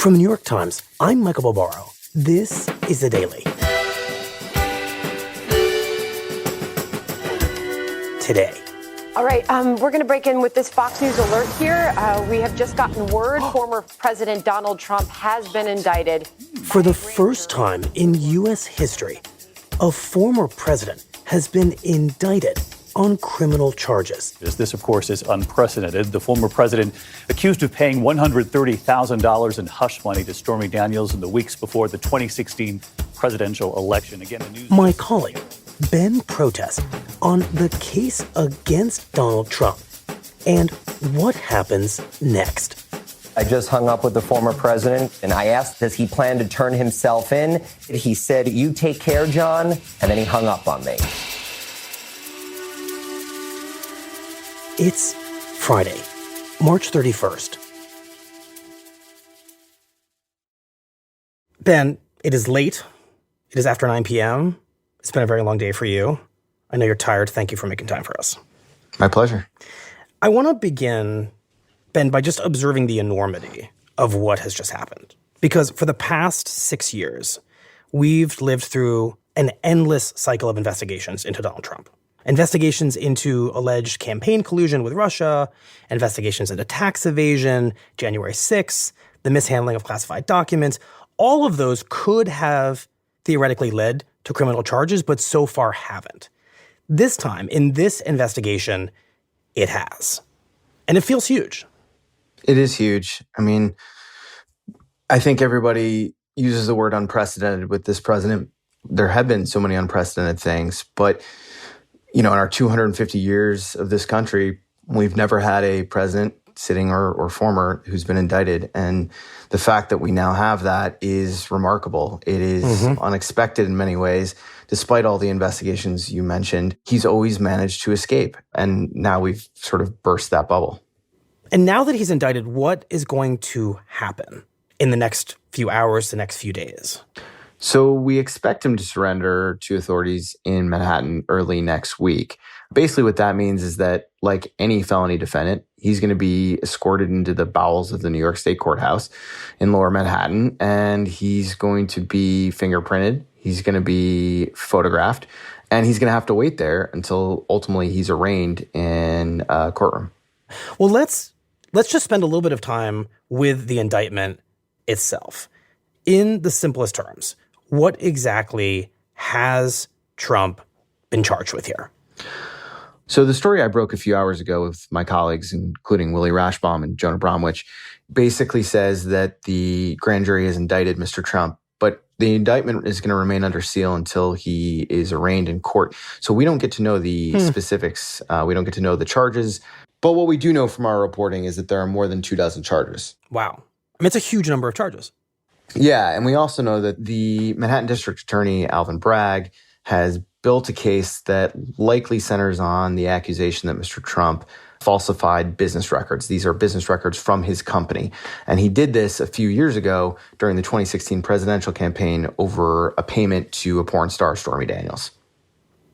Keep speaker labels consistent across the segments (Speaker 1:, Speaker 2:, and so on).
Speaker 1: From the New York Times, I'm Michael Barbaro. This is The Daily. Today.
Speaker 2: All right, we're going to break in with this Fox News alert here. We have just gotten word former President Donald Trump has been indicted.
Speaker 1: For the first time in U.S. history, a former president has been indicted on criminal charges.
Speaker 3: This, of course, is unprecedented. The former president accused of paying $130,000 in hush money to Stormy Daniels in the weeks before the 2016 presidential election. Again, the news.
Speaker 1: My colleague, Ben Protess, on the case against Donald Trump and what happens next.
Speaker 4: I just hung up with the former president, and I asked, does he plan to turn himself in? He said, you take care, John, and then he hung up on me.
Speaker 1: It's Friday, March 31st. Ben, it is late. It is after 9 p.m. It's been a very long day for you. I know you're tired. Thank you for making time for us.
Speaker 5: My pleasure.
Speaker 1: I want to begin, Ben, by just observing the enormity of what has just happened. Because for the past 6 years, we've lived through an endless cycle of investigations into Donald Trump. Investigations into alleged campaign collusion with Russia, investigations into tax evasion, January 6th, the mishandling of classified documents. All of those could have theoretically led to criminal charges, but so far haven't. This time, in this investigation, it has. And it feels huge.
Speaker 5: It is huge. I mean, I think everybody uses the word unprecedented with this president. There have been so many unprecedented things, but you know, in our 250 years of this country, we've never had a president sitting or former who's been indicted. And the fact that we now have that is remarkable. It is unexpected in many ways. Despite all the investigations you mentioned, he's always managed to escape. And now we've sort of burst that bubble.
Speaker 1: And now that he's indicted, what is going to happen in the next few hours, the next few days?
Speaker 5: So we expect him to surrender to authorities in Manhattan early next week. Basically what that means is that, like any felony defendant, he's going to be escorted into the bowels of the New York State Courthouse in Lower Manhattan, and he's going to be fingerprinted, he's going to be photographed, and he's going to have to wait there until ultimately he's arraigned in a courtroom.
Speaker 1: Well, let's just spend a little bit of time with the indictment itself. In the simplest terms, what exactly has Trump been charged with here?
Speaker 5: So the story I broke a few hours ago with my colleagues, including Willie Rashbaum and Jonah Bromwich, basically says that the grand jury has indicted Mr. Trump, but the indictment is going to remain under seal until he is arraigned in court. So we don't get to know the specifics. We don't get to know the charges. But what we do know from our reporting is that there are more than 24 charges.
Speaker 1: Wow. I mean, it's a huge number of charges.
Speaker 5: Yeah, and we also know that the Manhattan District Attorney, Alvin Bragg, has built a case that likely centers on the accusation that Mr. Trump falsified business records. These are business records from his company. And he did this a few years ago during the 2016 presidential campaign over a payment to a porn star, Stormy Daniels.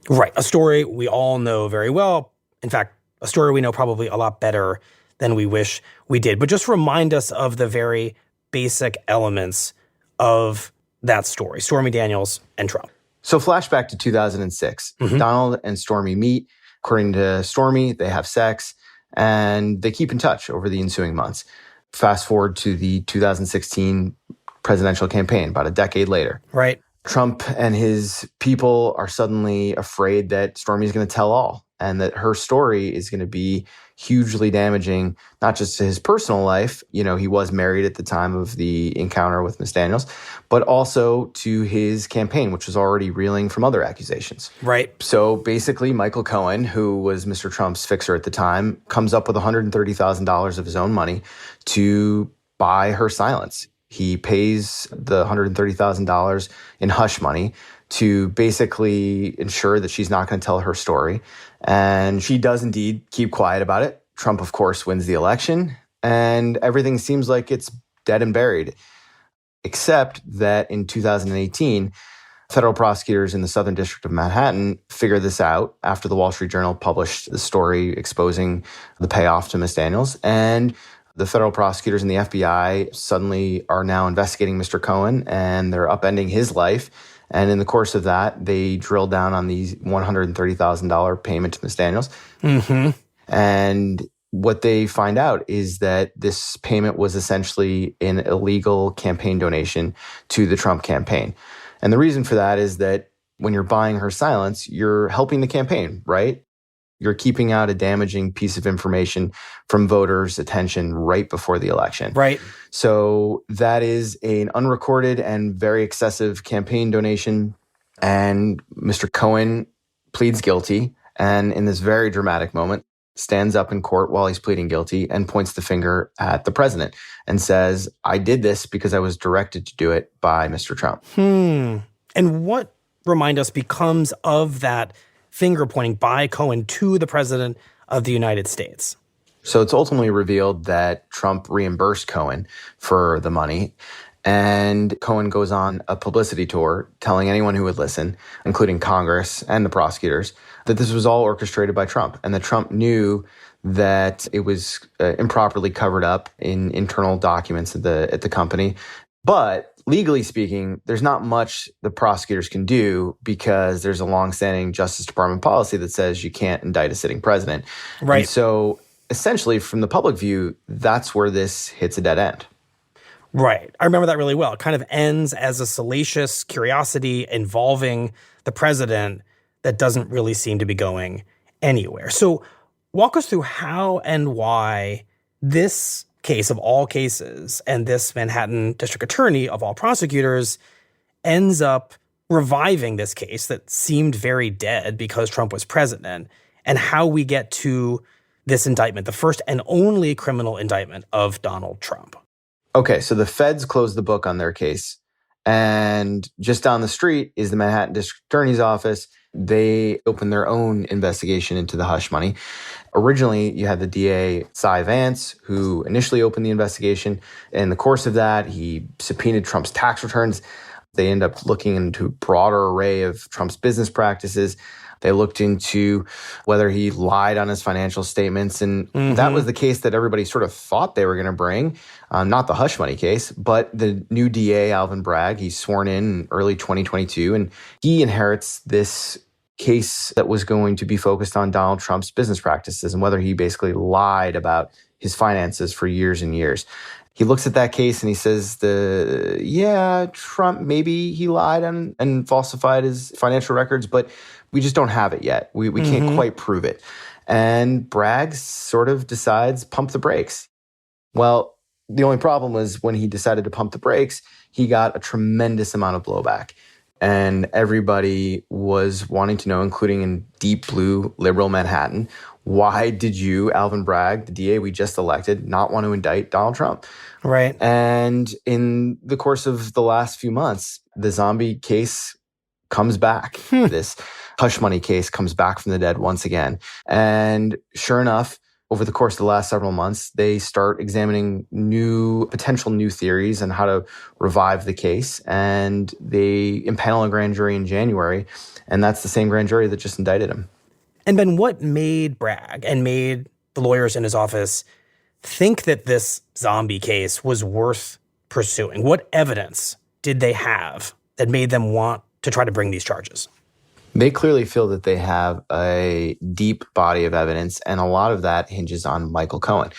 Speaker 1: Right, a story we all know very well. In fact, a story we know probably a lot better than we wish we did. But just remind us of the very basic elements of that story, Stormy Daniels and Trump.
Speaker 5: So flashback to 2006. Donald and Stormy meet. According to Stormy, they have sex, and they keep in touch over the ensuing months. Fast forward to the 2016 presidential campaign, about a decade later.
Speaker 1: Right.
Speaker 5: Trump and his people are suddenly afraid that Stormy is going to tell all, and that her story is going to be hugely damaging, not just to his personal life. You know, he was married at the time of the encounter with Ms. Daniels, but also to his campaign, which was already reeling from other accusations.
Speaker 1: Right.
Speaker 5: So basically, Michael Cohen, who was Mr. Trump's fixer at the time, comes up with $130,000 of his own money to buy her silence. He pays the $130,000 in hush money to basically ensure that she's not going to tell her story. And she does indeed keep quiet about it. Trump, of course, wins the election, and everything seems like it's dead and buried, except that in 2018, federal prosecutors in the Southern District of Manhattan figured this out after the Wall Street Journal published the story exposing the payoff to Ms. Daniels. And The federal prosecutors and the FBI suddenly are now investigating Mr. Cohen, and they're upending his life. And in the course of that, they drill down on the $130,000 payment to Ms. Daniels.
Speaker 1: Mm-hmm.
Speaker 5: And what they find out is that this payment was essentially an illegal campaign donation to the Trump campaign. And the reason for that is that when you're buying her silence, you're helping the campaign, right? You're keeping out a damaging piece of information from voters' attention right before the election.
Speaker 1: Right.
Speaker 5: So that is an unrecorded and very excessive campaign donation. And Mr. Cohen pleads guilty. And in this very dramatic moment, stands up in court while he's pleading guilty and points the finger at the president and says, I did this because I was directed to do it by Mr. Trump.
Speaker 1: And what, remind us, becomes of that finger pointing by Cohen to the president of the United States?
Speaker 5: So it's ultimately revealed that Trump reimbursed Cohen for the money. And Cohen goes on a publicity tour telling anyone who would listen, including Congress and the prosecutors, that this was all orchestrated by Trump and that Trump knew that it was improperly covered up in internal documents at the company. But legally speaking, there's not much the prosecutors can do because there's a longstanding Justice Department policy that says you can't indict a sitting president.
Speaker 1: Right.
Speaker 5: And so essentially, from the public view, that's where this hits a dead end.
Speaker 1: Right. I remember that really well. It kind of ends as a salacious curiosity involving the president that doesn't really seem to be going anywhere. So walk us through how and why this case of all cases and this Manhattan district attorney of all prosecutors ends up reviving this case that seemed very dead because Trump was president, and how we get to this indictment, the first and only criminal indictment of Donald Trump.
Speaker 5: Okay, so the feds closed the book on their case. And just down the street is the Manhattan District Attorney's Office. They opened their own investigation into the hush money. Originally, you had the DA, Cy Vance, who initially opened the investigation. In the course of that, he subpoenaed Trump's tax returns. They end up looking into a broader array of Trump's business practices. They looked into whether he lied on his financial statements. And that was the case that everybody sort of thought they were going to bring. Not the hush money case, but the new DA, Alvin Bragg. He's sworn in early 2022, and he inherits this case that was going to be focused on Donald Trump's business practices and whether he basically lied about his finances for years and years. He looks at that case and he says, Trump, maybe he lied and falsified his financial records, but we just don't have it yet. We can't quite prove it. And Bragg sort of decides, pump the brakes. Well, the only problem was when he decided to pump the brakes, he got a tremendous amount of blowback. And everybody was wanting to know, including in deep blue liberal Manhattan, why did you, Alvin Bragg, the DA we just elected, not want to indict Donald Trump?
Speaker 1: Right.
Speaker 5: And in the course of the last few months, the zombie case comes back. This hush money case comes back from the dead once again. And sure enough, over the course of the last several months, they start examining potential new theories on how to revive the case. And they impanel a grand jury in January. And that's the same grand jury that just indicted him.
Speaker 1: And Ben, what made Bragg and made the lawyers in his office think that this zombie case was worth pursuing? What evidence did they have that made them want to try to bring these charges?
Speaker 5: They clearly feel that they have a deep body of evidence, and a lot of that hinges on Michael Cohen.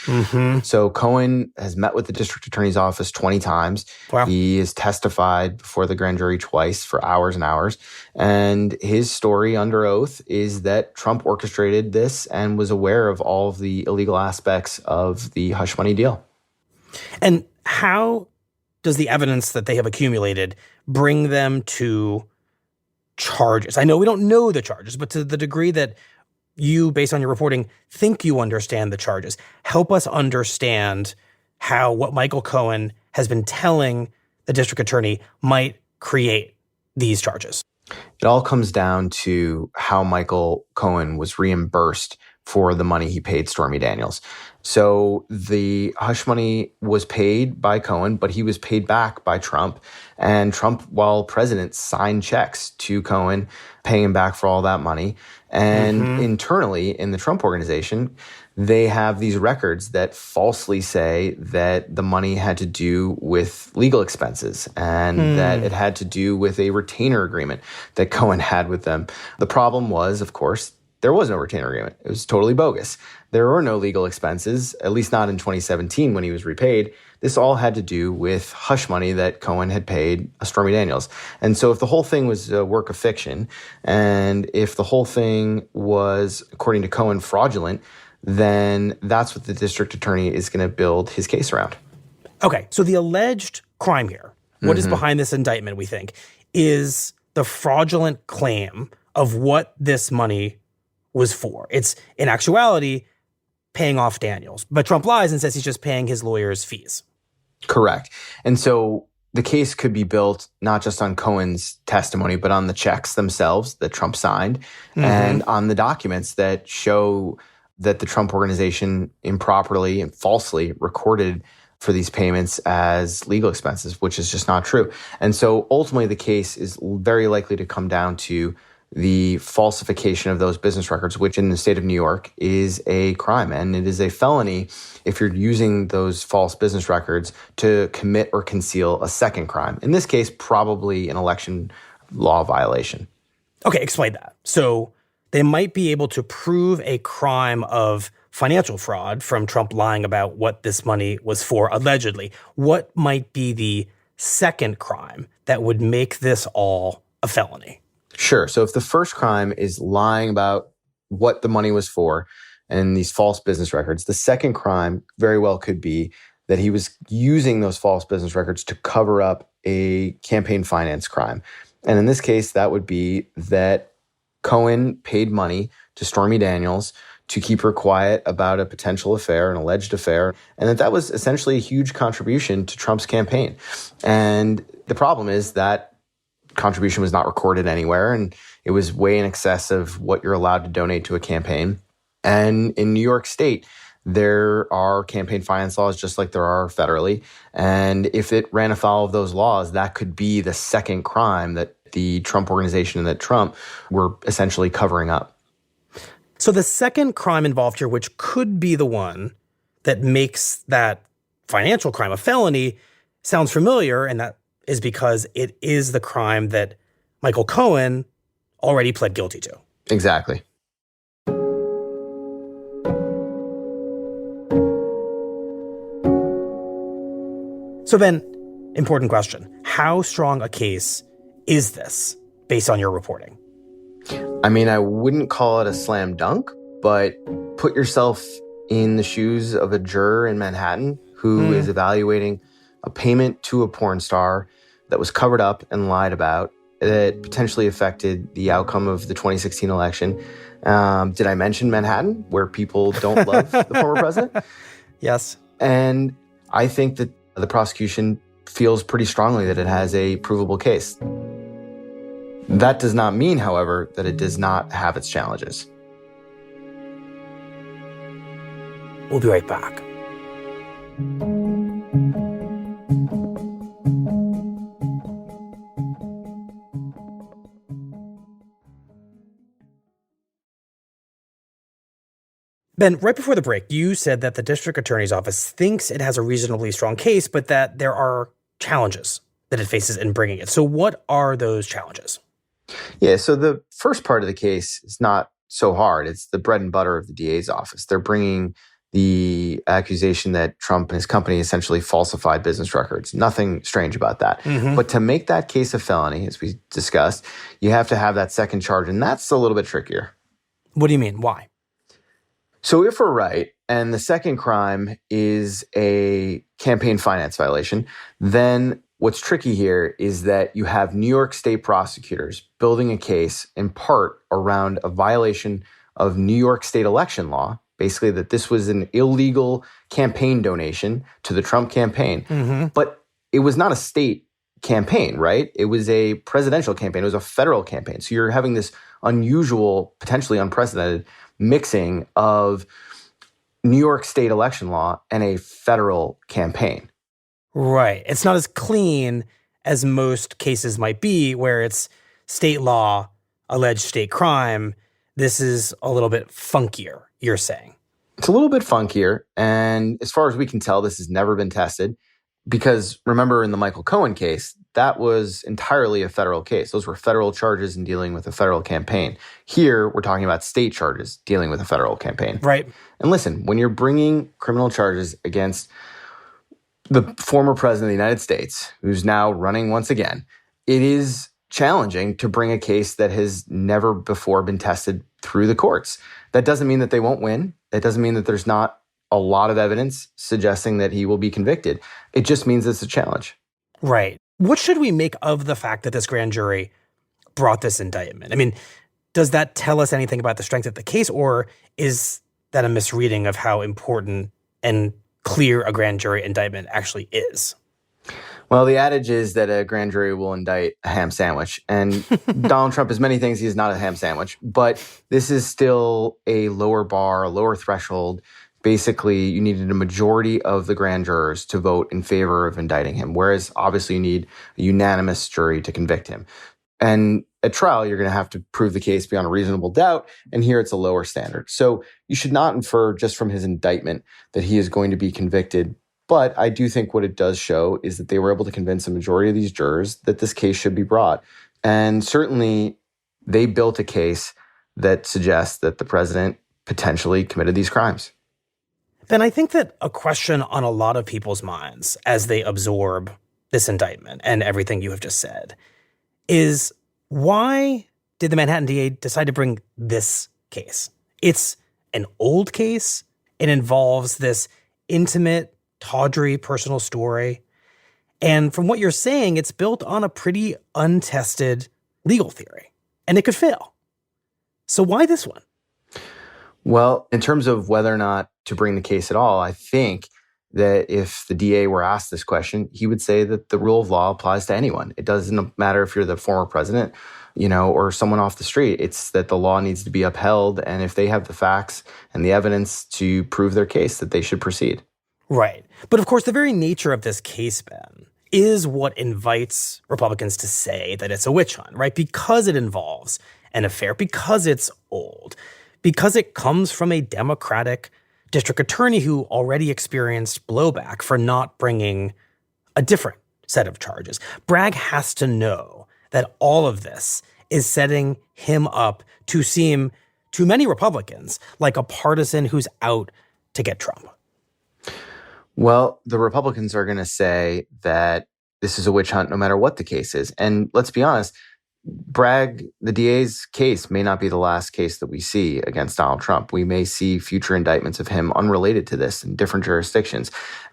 Speaker 5: So Cohen has met with the district attorney's office 20 times.
Speaker 1: Wow.
Speaker 5: He has testified before the grand jury twice for hours and hours. And his story under oath is that Trump orchestrated this and was aware of all of the illegal aspects of the hush money deal.
Speaker 1: And how does the evidence that they have accumulated bring them to charges? I know we don't know the charges, but to the degree that you, based on your reporting, think you understand the charges, help us understand how what Michael Cohen has been telling the district attorney might create these charges.
Speaker 5: It all comes down to how Michael Cohen was reimbursed for the money he paid Stormy Daniels. So the hush money was paid by Cohen, but he was paid back by Trump. And Trump, while president, signed checks to Cohen, paying him back for all that money. And internally in the Trump organization, they have these records that falsely say that the money had to do with legal expenses and that it had to do with a retainer agreement that Cohen had with them. The problem was, of course, there was no retainer agreement. It was totally bogus. There were no legal expenses, at least not in 2017 when he was repaid. This all had to do with hush money that Cohen had paid Stormy Daniels. And so if the whole thing was a work of fiction, and if the whole thing was, according to Cohen, fraudulent, then that's what the district attorney is going to build his case around.
Speaker 1: Okay, so the alleged crime here, what is behind this indictment, we think, is the fraudulent claim of what this money was for. It's, in actuality, paying off Daniels. But Trump lies and says he's just paying his lawyer's fees.
Speaker 5: Correct. And so the case could be built not just on Cohen's testimony, but on the checks themselves that Trump signed and on the documents that show that the Trump organization improperly and falsely recorded for these payments as legal expenses, which is just not true. And so ultimately the case is very likely to come down to the falsification of those business records, which in the state of New York is a crime. And it is a felony if you're using those false business records to commit or conceal a second crime. In this case, probably an election law violation.
Speaker 1: Okay, explain that. So they might be able to prove a crime of financial fraud from Trump lying about what this money was for, allegedly. What might be the second crime that would make this all a felony?
Speaker 5: Sure. So if the first crime is lying about what the money was for and these false business records, the second crime very well could be that he was using those false business records to cover up a campaign finance crime. And in this case, that would be that Cohen paid money to Stormy Daniels to keep her quiet about a potential affair, an alleged affair, and that was essentially a huge contribution to Trump's campaign. And the problem is that contribution was not recorded anywhere, and it was way in excess of what you're allowed to donate to a campaign. And in New York State, there are campaign finance laws just like there are federally. And if it ran afoul of those laws, that could be the second crime that the Trump organization and that Trump were essentially covering up.
Speaker 1: So the second crime involved here, which could be the one that makes that financial crime a felony, sounds familiar, and that is because it is the crime that Michael Cohen already pled guilty to.
Speaker 5: Exactly.
Speaker 1: So Ben, important question. How strong a case is this based on your reporting?
Speaker 5: I mean, I wouldn't call it a slam dunk, but put yourself in the shoes of a juror in Manhattan who is evaluating a payment to a porn star that was covered up and lied about that potentially affected the outcome of the 2016 election. Did I mention Manhattan, where people don't love the former president?
Speaker 1: Yes.
Speaker 5: And I think that the prosecution feels pretty strongly that it has a provable case. That does not mean, however, that it does not have its challenges.
Speaker 1: We'll be right back. Ben, right before the break, you said that the district attorney's office thinks it has a reasonably strong case, but that there are challenges that it faces in bringing it. So what are those challenges?
Speaker 5: Yeah, so the first part of the case is not so hard. It's the bread and butter of the DA's office. They're bringing the accusation that Trump and his company essentially falsified business records. Nothing strange about that. But to make that case a felony, as we discussed, you have to have that second charge, and that's a little bit trickier.
Speaker 1: What do you mean? Why?
Speaker 5: So if we're right, and the second crime is a campaign finance violation, then what's tricky here is that you have New York State prosecutors building a case in part around a violation of New York State election law, basically that this was an illegal campaign donation to the Trump campaign. But it was not a state campaign, right? It was a presidential campaign. It was a federal campaign. So you're having this unusual, potentially unprecedented mixing of New York State election law and a federal campaign.
Speaker 1: Right. It's not as clean as most cases might be, where it's state law, alleged state crime. This is a little bit funkier, you're saying.
Speaker 5: It's a little bit funkier. And as far as we can tell, this has never been tested. Because remember, in the Michael Cohen case, that was entirely a federal case. Those were federal charges in dealing with a federal campaign. Here, we're talking about state charges dealing with a federal campaign.
Speaker 1: Right.
Speaker 5: And listen, when you're bringing criminal charges against the former president of the United States, who's now running once again, it is challenging to bring a case that has never before been tested through the courts. That doesn't mean that they won't win. That doesn't mean that there's not a lot of evidence suggesting that he will be convicted. It just means it's a challenge.
Speaker 1: Right. What should we make of the fact that this grand jury brought this indictment? I mean, does that tell us anything about the strength of the case, or is that a misreading of how important and clear a grand jury indictment actually is?
Speaker 5: Well, the adage is that a grand jury will indict a ham sandwich. And Donald Trump is many things. He is not a ham sandwich. But this is still a lower bar, a lower threshold. Basically, you needed a majority of the grand jurors to vote in favor of indicting him, whereas obviously you need a unanimous jury to convict him. And at trial, you're going to have to prove the case beyond a reasonable doubt, and here it's a lower standard. So you should not infer just from his indictment that he is going to be convicted. But I do think what it does show is that they were able to convince a majority of these jurors that this case should be brought. And certainly they built a case that suggests that the president potentially committed these crimes.
Speaker 1: Ben, I think that a question on a lot of people's minds as they absorb this indictment and everything you have just said is, why did the Manhattan DA decide to bring this case? It's an old case. It involves this intimate, tawdry personal story. And from what you're saying, it's built on a pretty untested legal theory, and it could fail. So why this one?
Speaker 5: Well, in terms of whether or not to bring the case at all, I think that if the DA were asked this question, he would say that the rule of law applies to anyone. It doesn't matter if you're the former president, or someone off the street. It's that the law needs to be upheld. And if they have the facts and the evidence to prove their case, that they should proceed.
Speaker 1: Right. But of course, the very nature of this case, Ben, is what invites Republicans to say that it's a witch hunt, right? Because it involves an affair, because it's old, because it comes from a Democratic district attorney who already experienced blowback for not bringing a different set of charges. Bragg has to know that all of this is setting him up to seem to many Republicans like a partisan who's out to get Trump.
Speaker 5: Well, the Republicans are going to say that this is a witch hunt no matter what the case is. And let's be honest, Bragg, the DA's case may not be the last case that we see against Donald Trump. We may see future indictments of him unrelated to this in different jurisdictions.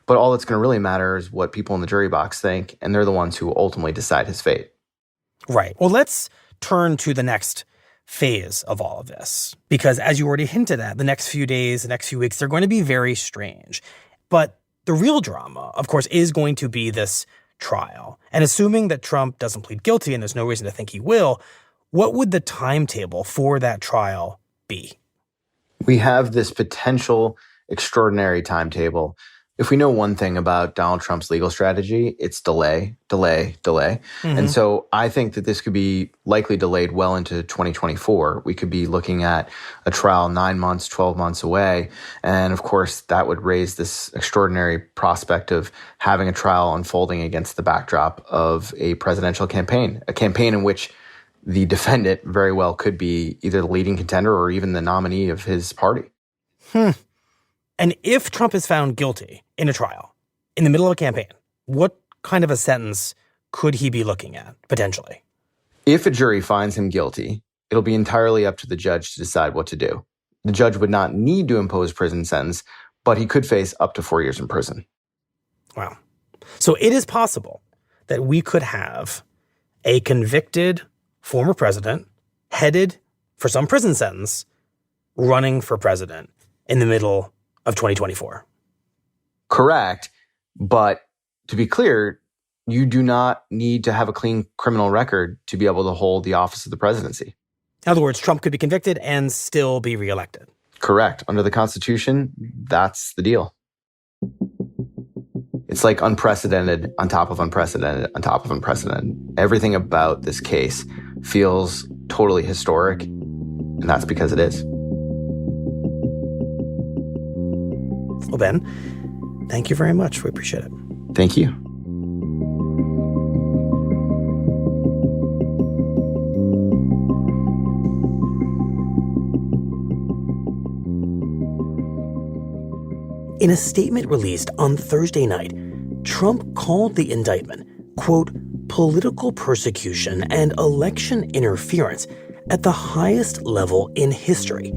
Speaker 5: But all that's going to really matter is what people in the jury box think, and they're the ones who ultimately decide his fate.
Speaker 1: Right. Well, let's turn to the next phase of all of this, because as you already hinted at, the next few days, the next few weeks, they're going to be very strange. But the real drama, of course, is going to be this trial. And assuming that Trump doesn't plead guilty, and there's no reason to think he will, what would the timetable for that trial be?
Speaker 5: We have this potential extraordinary timetable. If we know one thing about Donald Trump's legal strategy, it's delay, delay, delay. Mm-hmm. And so I think that this could be likely delayed well into 2024. We could be looking at a trial 9 months, 12 months away. And of course, that would raise this extraordinary prospect of having a trial unfolding against the backdrop of a presidential campaign, a campaign in which the defendant very well could be either the leading contender or even the nominee of his party.
Speaker 1: And if Trump is found guilty in a trial in the middle of a campaign, what kind of a sentence could he be looking at, potentially?
Speaker 5: If a jury finds him guilty, it'll be entirely up to the judge to decide what to do. The judge would not need to impose prison sentence, but he could face up to 4 years in prison.
Speaker 1: Wow. So it is possible that we could have a convicted former president headed for some prison sentence running for president in the middle of 2024.
Speaker 5: Correct. But to be clear, you do not need to have a clean criminal record to be able to hold the office of the presidency.
Speaker 1: In other words, Trump could be convicted and still be reelected.
Speaker 5: Correct. Under the Constitution, that's the deal. It's like unprecedented on top of unprecedented on top of unprecedented. Everything about this case feels totally historic, and that's because it is.
Speaker 1: Well, Ben, thank you very much. We appreciate it.
Speaker 5: Thank you.
Speaker 1: In a statement released on Thursday night, Trump called the indictment, quote, political persecution and election interference at the highest level in history,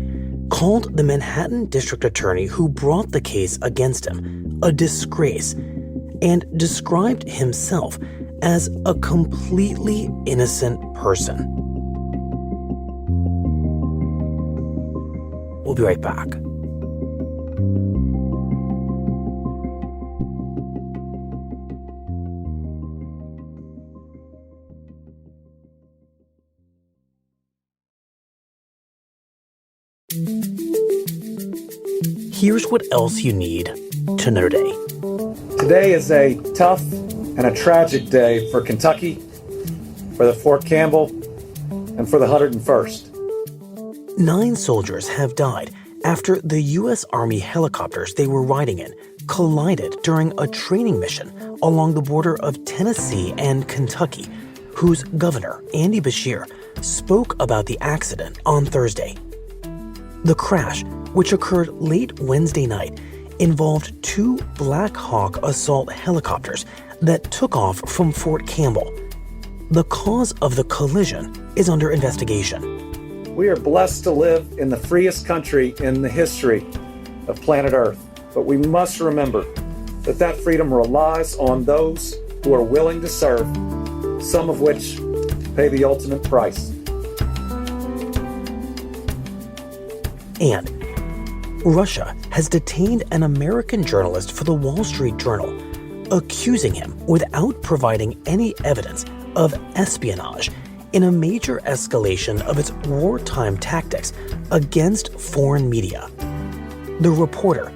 Speaker 1: called the Manhattan district attorney who brought the case against him a disgrace, and described himself as a completely innocent person. We'll be right back. Here's what else you need to know today.
Speaker 6: Today is a tough and a tragic day for Kentucky, for the Fort Campbell, and for the 101st.
Speaker 1: 9 soldiers have died after the U.S. Army helicopters they were riding in collided during a training mission along the border of Tennessee and Kentucky, whose governor, Andy Beshear, spoke about the accident on Thursday. The crash, which occurred late Wednesday night, involved 2 Black Hawk assault helicopters that took off from Fort Campbell. The cause of the collision is under investigation.
Speaker 6: We are blessed to live in the freest country in the history of planet Earth, but we must remember that that freedom relies on those who are willing to serve, some of which pay the ultimate price.
Speaker 1: And Russia has detained an American journalist for the Wall Street Journal, accusing him without providing any evidence of espionage in a major escalation of its wartime tactics against foreign media. The reporter,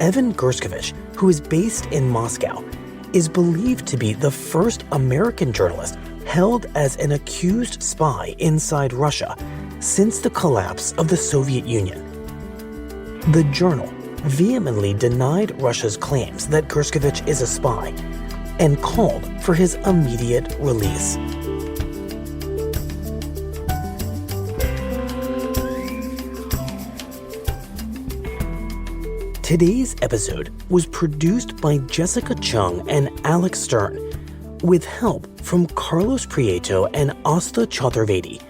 Speaker 1: Evan Gershkovich, who is based in Moscow, is believed to be the first American journalist held as an accused spy inside Russia since the collapse of the Soviet Union. The journal vehemently denied Russia's claims that Gershkovich is a spy and called for his immediate release. Today's episode was produced by Jessica Chung and Alex Stern, with help from Carlos Prieto and Asta Chaturvedi.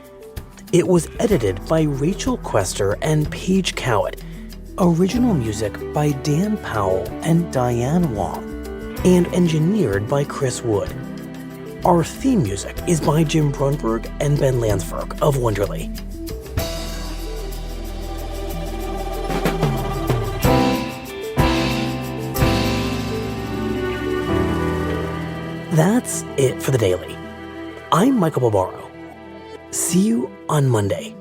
Speaker 1: It was edited by Rachel Quester and Paige Cowett. Original music by Dan Powell and Diane Wong, and engineered by Chris Wood. Our theme music is by Jim Brunberg and Ben Landsberg of Wonderly. That's it for the Daily. I'm Michael Barbaro. See you on Monday.